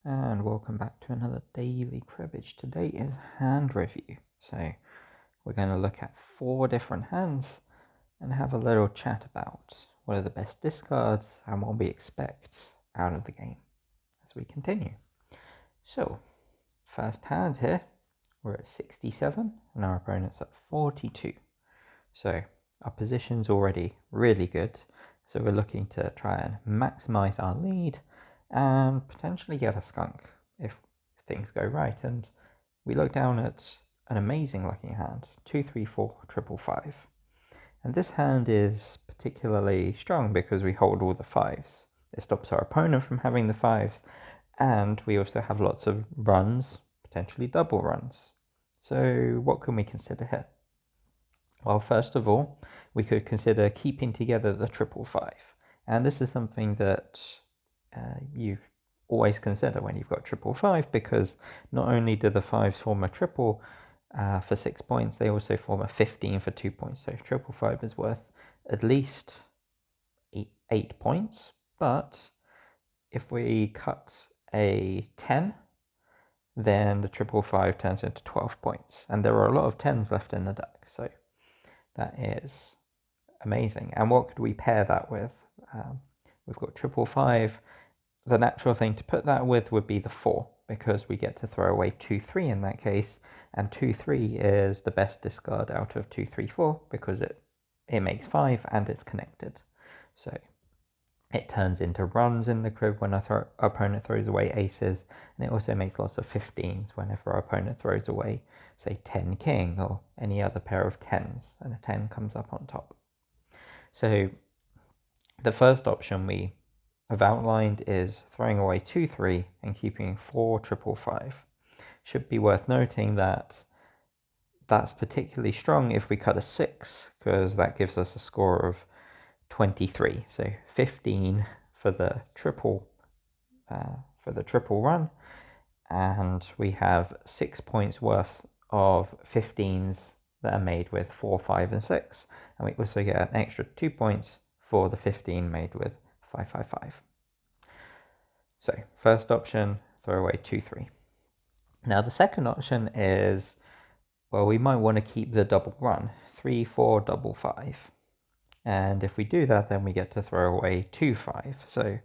And welcome back to another daily cribbage. Today is hand review. So we're going to look at 4 different hands and have a little chat about what are the best discards and what we expect out of the game as we continue. So, first hand here, we're at 67 and our opponent's at 42. So our position's already really good. So we're looking to try and maximize our lead and potentially get a skunk if things go right. And we look down at an amazing looking hand, 2, 3, 4, triple 5. And this hand is particularly strong because we hold all the 5s. It stops our opponent from having the 5s, and we also have lots of runs, potentially double runs. So what can we consider here? Well, first of all, we could consider keeping together the triple 5. And this is something that you always consider when you've got triple 5, because not only do the 5s form a triple for 6 points, they also form a 15 for 2 points. So triple 5 is worth at least 8 points. But if we cut a 10, then the triple 5 turns into 12 points. And there are a lot of 10s left in the deck. So that is amazing. And what could we pair that with? We've got triple 5. The natural thing to put that with would be the 4, because we get to throw away 2, 3 in that case. And 2, 3 is the best discard out of 2, 3, 4 because it makes 5 and it's connected. So it turns into runs in the crib when our opponent throws away aces, and it also makes lots of 15s whenever our opponent throws away, say, 10 king or any other pair of 10s, and a 10 comes up on top. So the first option we have outlined is throwing away 2, 3 and keeping 4 triple 5. Should be worth noting that that's particularly strong if we cut a 6, because that gives us a score of 23. So 15 for the triple run, and we have 6 points worth of 15s that are made with 4, 5, and 6, and we also get an extra 2 points for the 15 made with 5, 5, 5. So first option, throw away 2, 3. Now the second option is, well, we might want to keep the double run, 3, 4, double 5. And if we do that, then we get to throw away 2, 5. So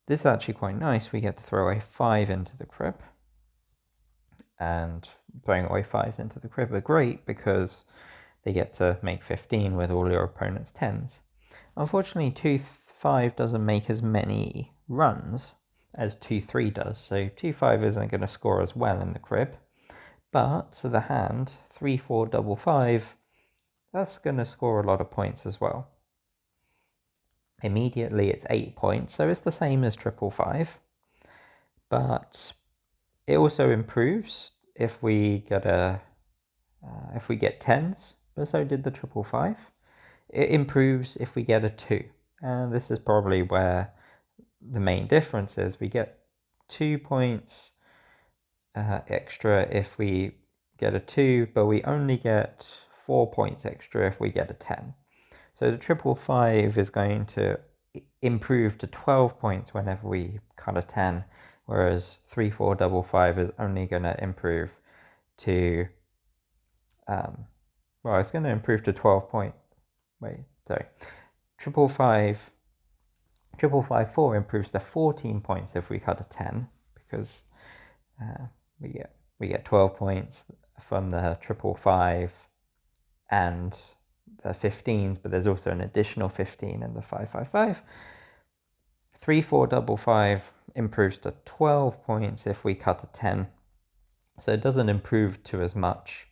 this is actually quite nice. We get to throw away 5 into the crib. And throwing away 5s into the crib are great because they get to make 15 with all your opponent's 10s. Unfortunately, 2, 5 doesn't make as many runs as 2, 3 does. So 2, 5 isn't going to score as well in the crib. But the hand, 3, 4, double 5, that's going to score a lot of points as well. Immediately it's 8 points, so it's the same as triple 5. But it also improves if we get if we get 10s, but so did the triple 5. It improves if we get a 2. And this is probably where the main difference is. We get 2 points extra if we get a 2, but we only get 4 points extra if we get a 10. So the triple 5 is going to improve to 12 points whenever we cut a 10, whereas 3, 4, double 5 is only going to improve to, well, it's going to improve to 12 point. Wait, sorry. Triple 5, 4 improves to 14 points if we cut a 10, because we get 12 points from the triple 5 and the 15s, but there's also an additional 15 in the 5, 5, 5. 3, 4, double 5 improves to 12 points if we cut a 10. So it doesn't improve to as much.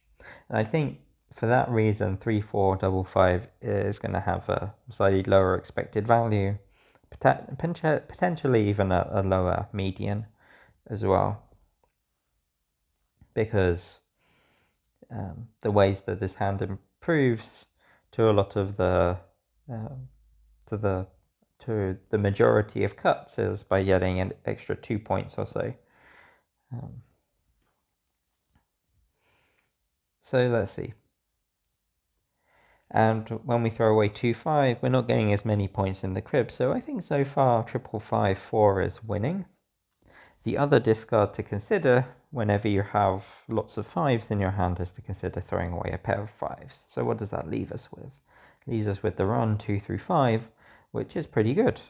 And I think for that reason, 3, 4, double 5 is going to have a slightly lower expected value, potentially even a lower median as well, because the ways that this hand improves to a lot of the to the majority of cuts is by getting an extra 2 points or so. So let's see. And when we throw away 2, 5, we're not getting as many points in the crib. So I think so far triple 5, 4 is winning. The other discard to consider whenever you have lots of 5s in your hand is to consider throwing away a pair of 5s. So what does that leave us with? It leaves us with the run 2 through 5, which is pretty good.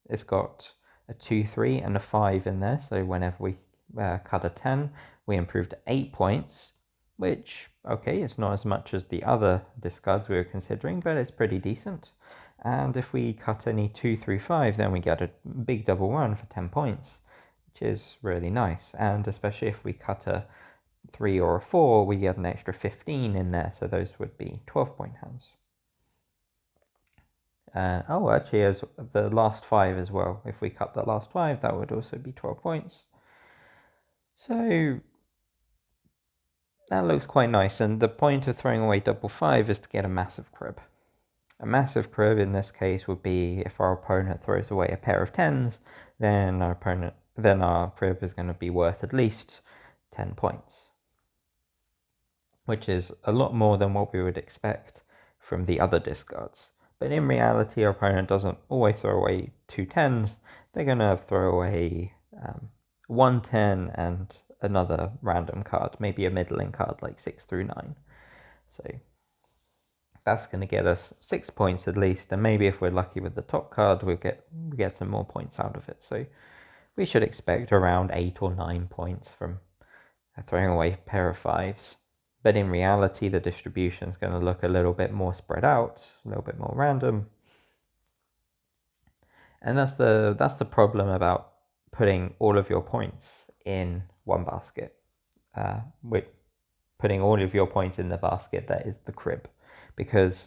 It's got a 2, 3 and a 5 in there, so whenever we cut a 10, we improve to 8 points, which, okay, it's not as much as the other discards we were considering, but it's pretty decent. And if we cut any 2 through 5, then we get a big double run for 10 points, which is really nice. And especially if we cut a 3 or a 4, we get an extra 15 in there, so those would be 12-point hands. Oh, actually, as the last 5 as well. If we cut the last 5, that would also be 12 points. So that looks quite nice, and the point of throwing away double 5 is to get a massive crib. A massive crib in this case would be if our opponent throws away a pair of 10s, then our crib is going to be worth at least 10 points, which is a lot more than what we would expect from the other discards. But in reality, our opponent doesn't always throw away 2 10s. They're going to throw away 1 10 and another random card, maybe a middling card like 6 through 9. So that's going to get us 6 points at least, and maybe if we're lucky with the top card, we get some more points out of it. So we should expect around 8 or 9 points from throwing away a pair of 5s. But in reality, the distribution is going to look a little bit more spread out, a little bit more random. And that's the problem about putting all of your points in one basket. With putting all of your points in the basket that is the crib, because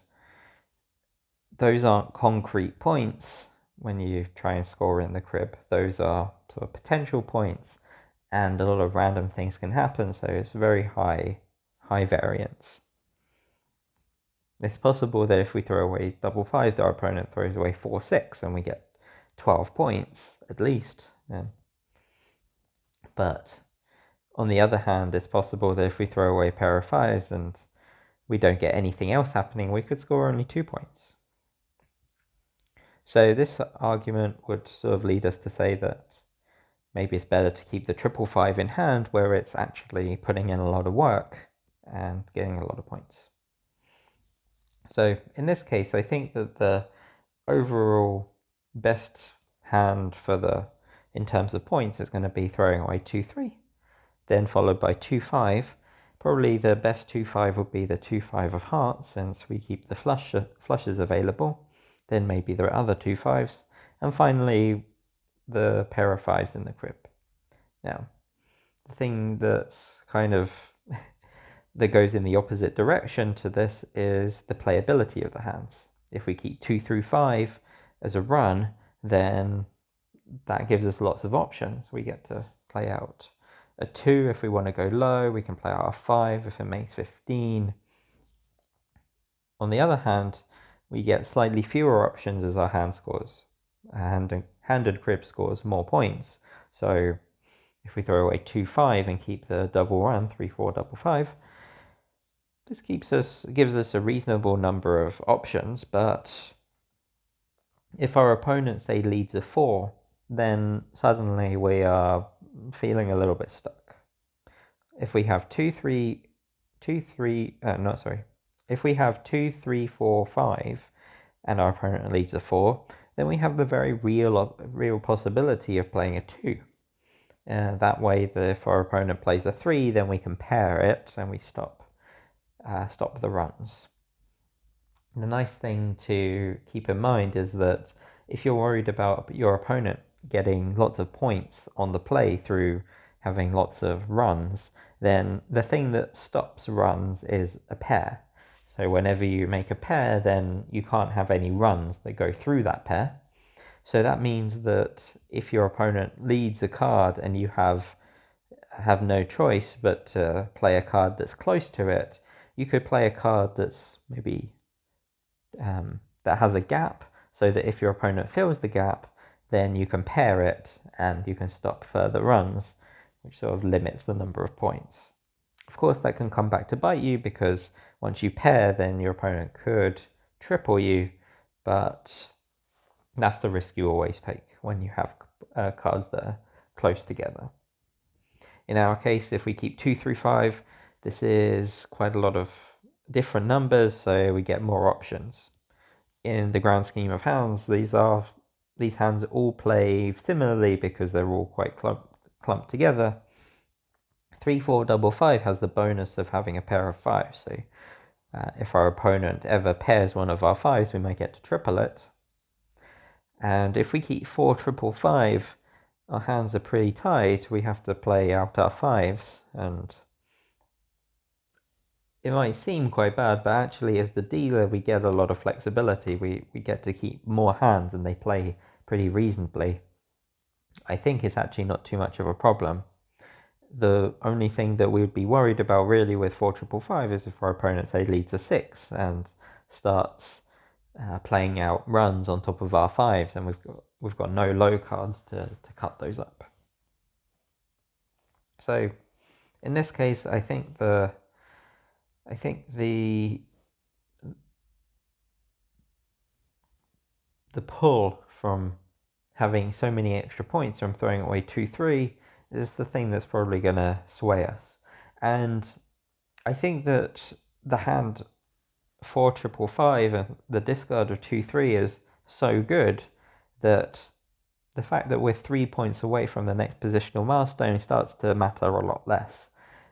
those aren't concrete points when you try and score in the crib. Those are sort of potential points, and a lot of random things can happen, so it's very high variance. It's possible that if we throw away double 5, our opponent throws away 4 6 and we get 12 points at least. Yeah. But on the other hand, it's possible that if we throw away a pair of 5s and we don't get anything else happening, we could score only 2 points. So this argument would sort of lead us to say that maybe it's better to keep the 555 in hand, where it's actually putting in a lot of work and getting a lot of points. So in this case, I think that the overall best hand in terms of points is going to be throwing away 2 3, then followed by 2 5. Probably the best 2 5 would be the 2 5 of hearts, since we keep the flushes available. Then maybe there are other 2 5s, and finally the pair of 5s in the crib. Now, the thing that's kind of that goes in the opposite direction to this is the playability of the hands. If we keep 2 through 5 as a run, then that gives us lots of options. We get to play out a 2 if we want to go low. We can play out a 5 if it makes 15. On the other hand, we get slightly fewer options as our hand scores. Handed crib scores more points. So if we throw away 2 5 and keep the double run 3 4 double 5, this gives us a reasonable number of options. But if our opponent, say, leads a 4, then suddenly we are feeling a little bit stuck. If we have if we have 2 3 4 5 and our opponent leads a 4, then we have the very real possibility of playing a 2. That way, if our opponent plays a 3, then we can pair it and we stop the runs. The nice thing to keep in mind is that if you're worried about your opponent getting lots of points on the play through having lots of runs, then the thing that stops runs is a pair. So whenever you make a pair, then you can't have any runs that go through that pair. So that means that if your opponent leads a card and you have no choice but to play a card that's close to it, you could play a card that's maybe that has a gap, so that if your opponent fills the gap, then you can pair it and you can stop further runs, which sort of limits the number of points. Of course, that can come back to bite you, because once you pair, then your opponent could triple you, but that's the risk you always take when you have cards that are close together. In our case, if we keep 2 through 5, this is quite a lot of different numbers, so we get more options. In the grand scheme of hands, these hands all play similarly because they're all quite clumped together. 3, 4, double 5 has the bonus of having a pair of 5s, so if our opponent ever pairs one of our 5s, we might get to triple it. And if we keep 4, triple 5, our hands are pretty tight. We have to play out our 5s, and it might seem quite bad, but actually as the dealer we get a lot of flexibility. We get to keep more hands and they play pretty reasonably. I think it's actually not too much of a problem. The only thing that we would be worried about really with 4, triple 5 is if our opponent, say, leads a 6 and starts playing out runs on top of our 5s, and we've got no low cards to cut those up. So in this case, I think the pull from having so many extra points from throwing away 2, 3 is the thing that's probably going to sway us. And I think that the hand 4, triple 5 and the discard of 2, 3 is so good that the fact that we're 3 points away from the next positional milestone starts to matter a lot less.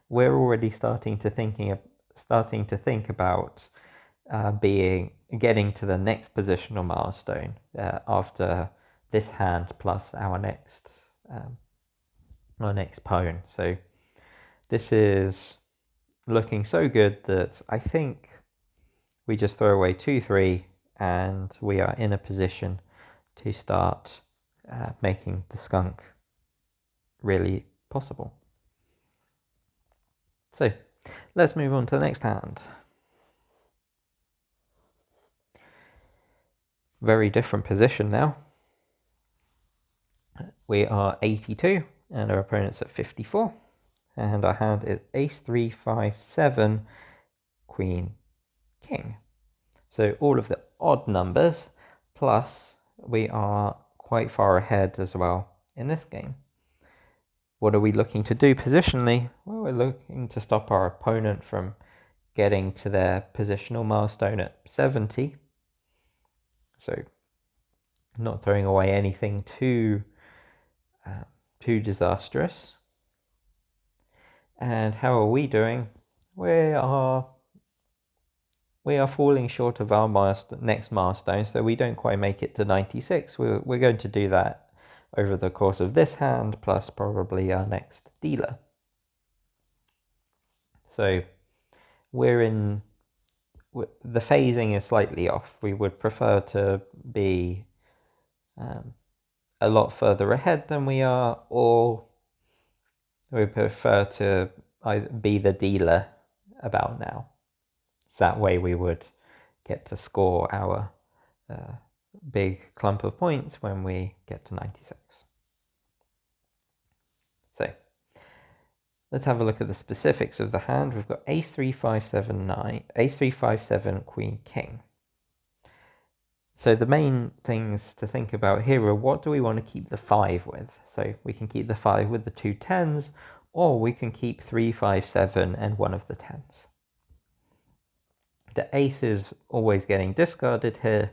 We're already starting to think about getting to the next positional milestone after this hand plus our next pawn. So this is looking so good that I think we just throw away 2, 3, and we are in a position to start making the skunk really possible. So let's move on to the next hand. Very different position now. We are 82 and our opponent's at 54, and our hand is ace 3, 5, 7, queen, king. So all of the odd numbers, plus we are quite far ahead as well in this game. What are we looking to do positionally? Well, we're looking to stop our opponent from getting to their positional milestone at 70. So not throwing away anything too disastrous. And how are we doing? We are falling short of our next milestone, so we don't quite make it to 96. We're going to do that over the course of this hand, plus probably our next dealer. So the phasing is slightly off. We would prefer to be a lot further ahead than we are, or we prefer to be the dealer about now. So that way we would get to score our big clump of points when we get to 96. So let's have a look at the specifics of the hand. We've got ace 3, 5, 7, 9, ace 3, 5, 7, queen, king. So the main things to think about here are, what do we want to keep the 5 with? So we can keep the 5 with the 2 10s, or we can keep 3, 5, 7 and one of the 10s. The ace is always getting discarded here.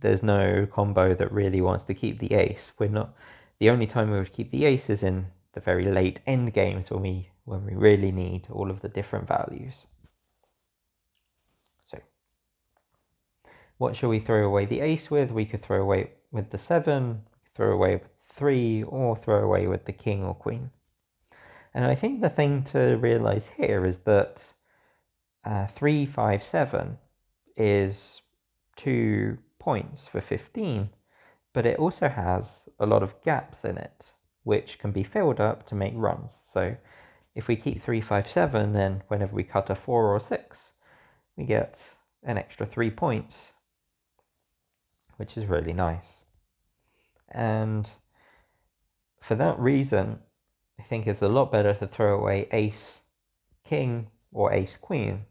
There's no combo that really wants to keep the ace. The only time we would keep the ace is in the very late end games when we really need all of the different values. So what shall we throw away the ace with? We could throw away with the 7, throw away with 3, or throw away with the king or queen. And I think the thing to realize here is that 3, 5, 7 is 2 points for 15, but it also has a lot of gaps in it, which can be filled up to make runs. So if we keep 3, 5, 7, then whenever we cut a 4 or 6, we get an extra 3 points, which is really nice. And for that reason, I think it's a lot better to throw away ace, king, or ace, queen.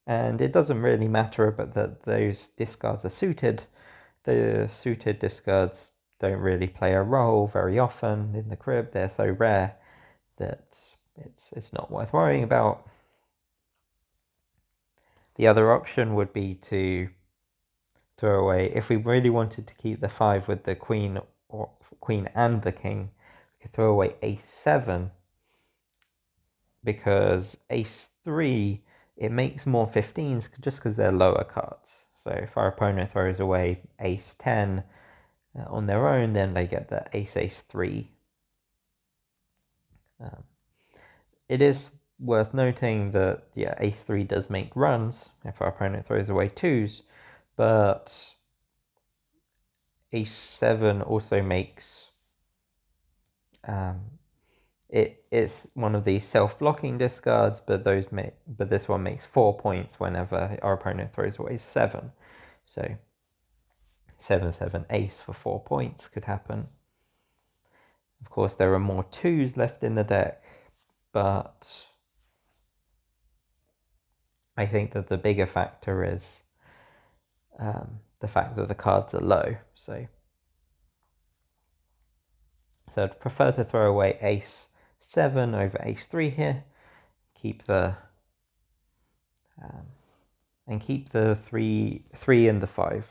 And it doesn't really matter but that those discards are suited. The suited discards don't really play a role very often in the crib. They're so rare that it's not worth worrying about. The other option would be to throw away, if we really wanted to keep the 5 with the queen or queen and the king, we could throw away ace7, because ace3, it makes more 15s just because they're lower cards. So if our opponent throws away ace10 on their own, then they get the ace-3. It is worth noting that, yeah, ace3 does make runs if our opponent throws away 2s, but ace7 also makes it's one of these self-blocking discards, but this one makes 4 points whenever our opponent throws away 7. So 7-7 ace for 4 points could happen. Of course, there are more 2s left in the deck, but I think that the bigger factor is the fact that the cards are low. So I'd prefer to throw away ace7 over ace3 here, keep the keep the 3 and the 5.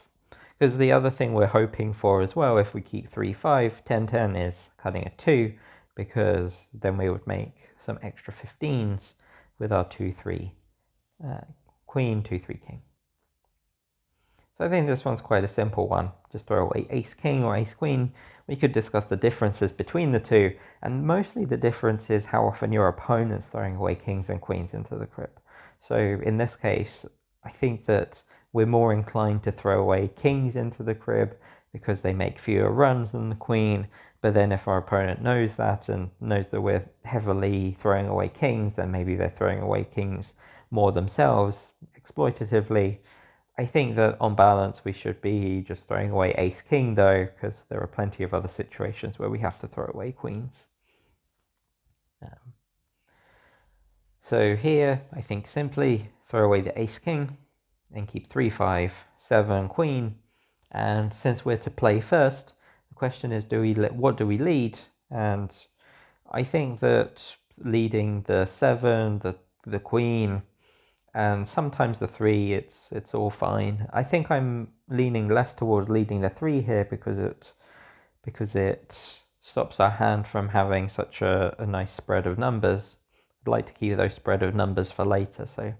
Because the other thing we're hoping for as well, if we keep 3-5, 10-10 is cutting a 2, because then we would make some extra 15s with our 2-3 queen, 2-3 king. So I think this one's quite a simple one. Just throw away ace-king or ace-queen. We could discuss the differences between the two, and mostly the difference is how often your opponent's throwing away kings and queens into the crib. So in this case, I think that we're more inclined to throw away kings into the crib because they make fewer runs than the queen. But then if our opponent knows that and knows that we're heavily throwing away kings, then maybe they're throwing away kings more themselves exploitatively. I think that on balance we should be just throwing away ace-king though, because there are plenty of other situations where we have to throw away queens. So here, I think simply throw away the ace-king and keep 3-5, 7 queen. And since we're to play first, the question is, what do we lead? And I think that leading the 7, the queen, and sometimes the 3, it's all fine. I think I'm leaning less towards leading the 3 here because it stops our hand from having such a nice spread of numbers. I'd like to keep those spread of numbers for later. So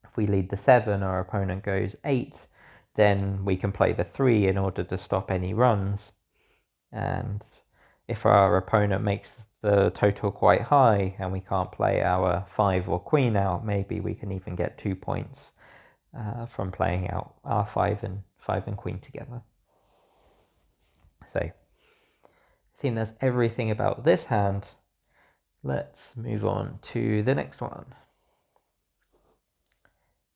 if we lead the 7, our opponent goes 8, then we can play the 3 in order to stop any runs. And if our opponent makes the total quite high and we can't play our 5 or queen out, maybe we can even get 2 points from playing out our 5 and queen together. So I think that's everything about this hand. Let's move on to the next one.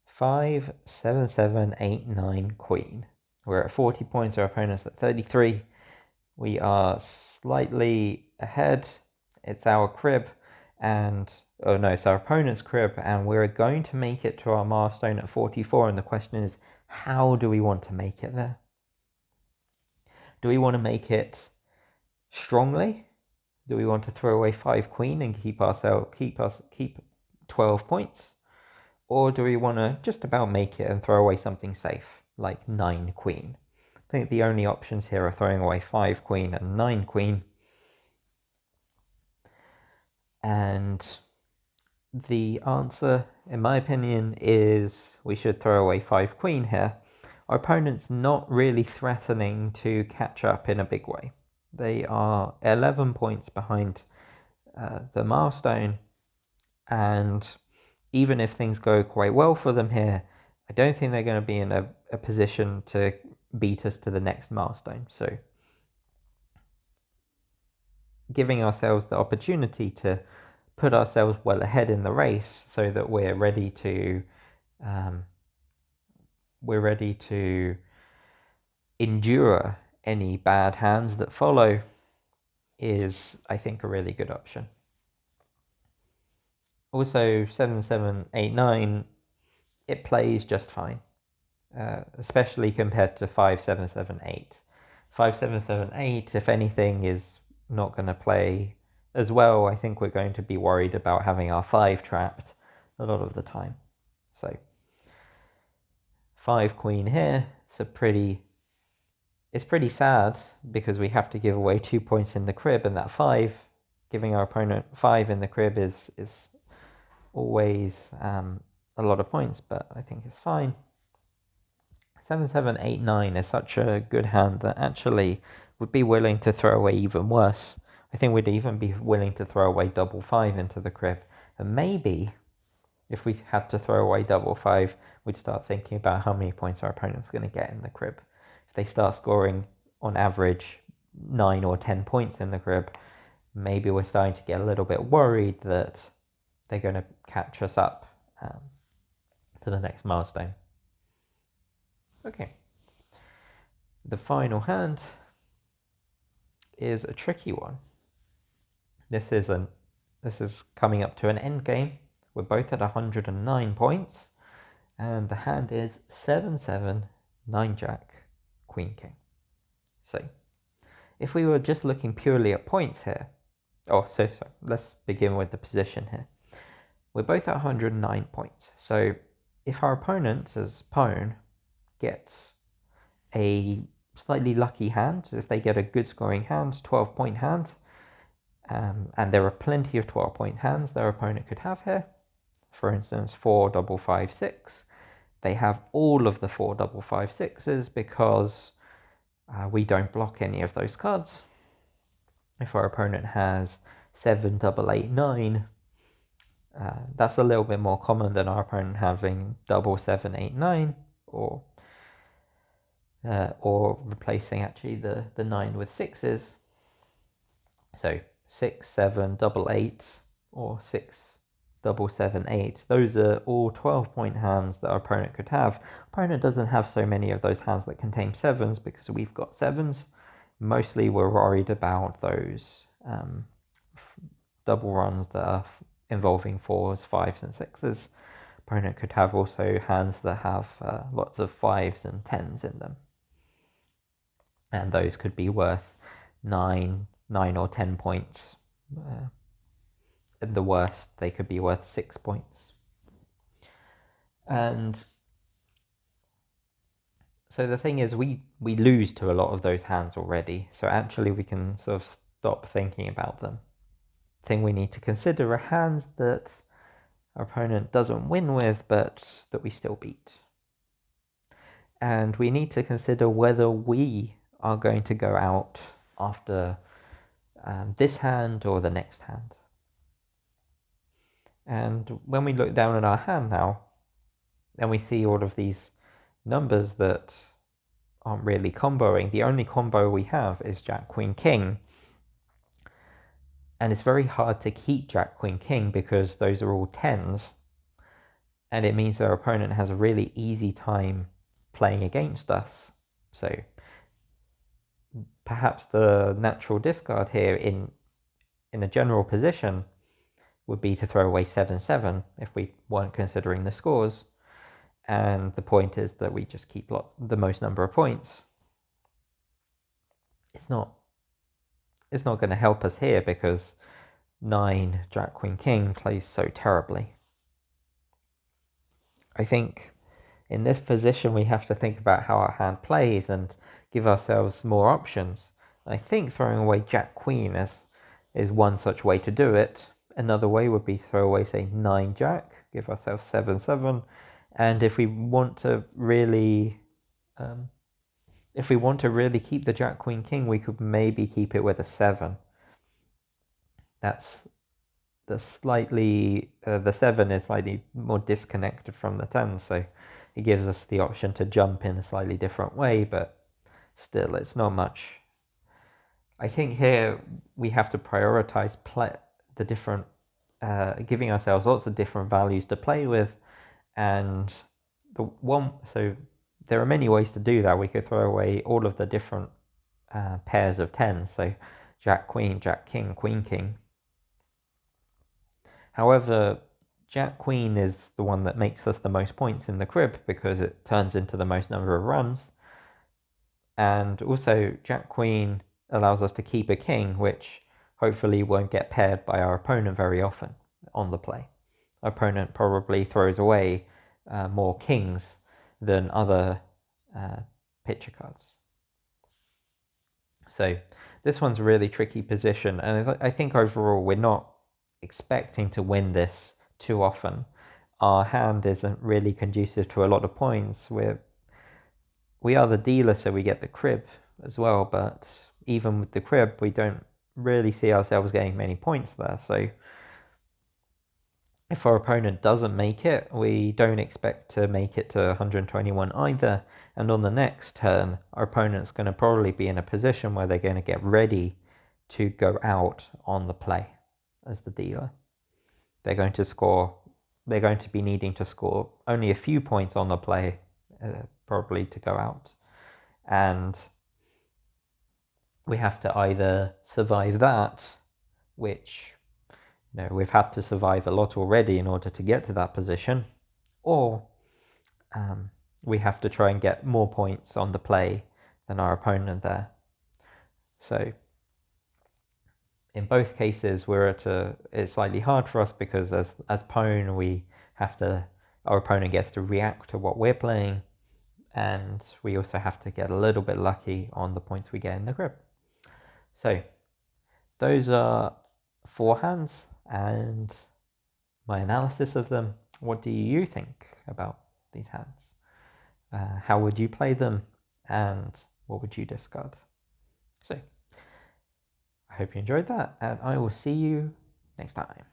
5, 7, 7, 8, 9, queen. We're at 40 points, our opponent's at 33. We are slightly ahead. It's our crib, and it's our opponent's crib, and we're going to make it to our milestone at 44. And the question is, how do we want to make it there? Do we want to make it strongly? Do we want to throw away 5 queen and keep 12 points? Or do we want to just about make it and throw away something safe, like 9 queen? I think the only options here are throwing away 5 queen and 9 queen. And the answer, in my opinion, is we should throw away 5 queen here. Our opponent's not really threatening to catch up in a big way. They are 11 points behind the milestone, and even if things go quite well for them here, I don't think they're going to be in a position to beat us to the next milestone. So giving ourselves the opportunity to put ourselves well ahead in the race so that we're ready to endure any bad hands that follow is, I think, a really good option. Also, 7, 7, 8, 9, it plays just fine, especially compared to 5, 7, 7, 8. 5, 7, 7, 8, if anything, is not going to play as well. I think we're going to be worried about having our 5 trapped a lot of the time. So 5 queen here. It's pretty sad because we have to give away 2 points in the crib, and that 5, giving our opponent 5 in the crib is always a lot of points, but I think it's fine. 7, 7, 8, 9 is such a good hand that actually would be willing to throw away even worse. I think we'd even be willing to throw away double 5 into the crib. And maybe if we had to throw away double 5, we'd start thinking about how many points our opponent's going to get in the crib. If they start scoring on average 9 or 10 points in the crib, maybe we're starting to get a little bit worried that they're going to catch us up to the next milestone. Okay. The final hand is a tricky one. This is coming up to an end game. We're both at 109 points, and the hand is 7, 7, 9 Jack, Queen King. So, if we were just looking purely at points here, let's begin with the position here. We're both at 109 points. So, if our opponent's pawn gets a slightly lucky hand, if they get a good scoring hand, 12-point hand, and there are plenty of 12-point hands their opponent could have here. For instance, 4, double 5, 6. They have all of the 4, double 5, 6s because we don't block any of those cards. If our opponent has 7, double 8, 9, that's a little bit more common than our opponent having double 7, 8, 9, or replacing actually the 9 with 6s. So 6, 7, double 8, or 6, double 7, 8. Those are all 12-point hands that our opponent could have. Opponent doesn't have so many of those hands that contain 7s because we've got 7s. Mostly we're worried about those double runs that are involving 4s, 5s, and 6s. Opponent could have also hands that have lots of 5s and 10s in them. And those could be worth 9 or 10 points. At the worst, they could be worth 6 points. And so the thing is, we lose to a lot of those hands already. So actually we can sort of stop thinking about them. The thing we need to consider are hands that our opponent doesn't win with, but that we still beat. And we need to consider whether we are going to go out after this hand or the next hand. And when we look down at our hand now, and we see all of these numbers that aren't really comboing, the only combo we have is Jack, Queen, King. And it's very hard to keep Jack, Queen, King because those are all 10s. And it means our opponent has a really easy time playing against us. So perhaps the natural discard here in a general position would be to throw away 7, 7 if we weren't considering the scores. And the point is that we just keep the most number of points. It's not going to help us here because 9 Jack, Queen, King plays so terribly. I think in this position we have to think about how our hand plays and give ourselves more options. I think throwing away Jack, Queen is one such way to do it. Another way would be to throw away, say, 9 Jack, give ourselves 7, 7. And if we want to really keep the Jack, Queen, King, we could maybe keep it with a 7. That's the 7 is slightly more disconnected from the 10, so it gives us the option to jump in a slightly different way, but still, it's not much. I think here we have to prioritize the different, giving ourselves lots of different values to play with, and so there are many ways to do that. We could throw away all of the different pairs of 10s, so Jack, Queen, Jack, King, Queen, King. However, Jack, Queen is the one that makes us the most points in the crib because it turns into the most number of runs. And also Jack Queen allows us to keep a king, which hopefully won't get paired by our opponent very often on the play. Our opponent probably throws away more kings than other picture cards. So this one's a really tricky position, and I think overall we're not expecting to win this too often. Our hand isn't really conducive to a lot of points. We are the dealer, so we get the crib as well, but even with the crib, we don't really see ourselves getting many points there. So if our opponent doesn't make it, we don't expect to make it to 121 either. And on the next turn, our opponent's going to probably be in a position where they're going to get ready to go out on the play as the dealer. They're going to be needing to score only a few points on the play, probably to go out. And we have to either survive that, which we've had to survive a lot already in order to get to that position, or we have to try and get more points on the play than our opponent there. So in both cases, it's slightly hard for us because as pawn, our opponent gets to react to what we're playing, and we also have to get a little bit lucky on the points we get in the crib. So those are 4 hands and my analysis of them. What do you think about these hands? How would you play them, and what would you discard? So I hope you enjoyed that, and I will see you next time.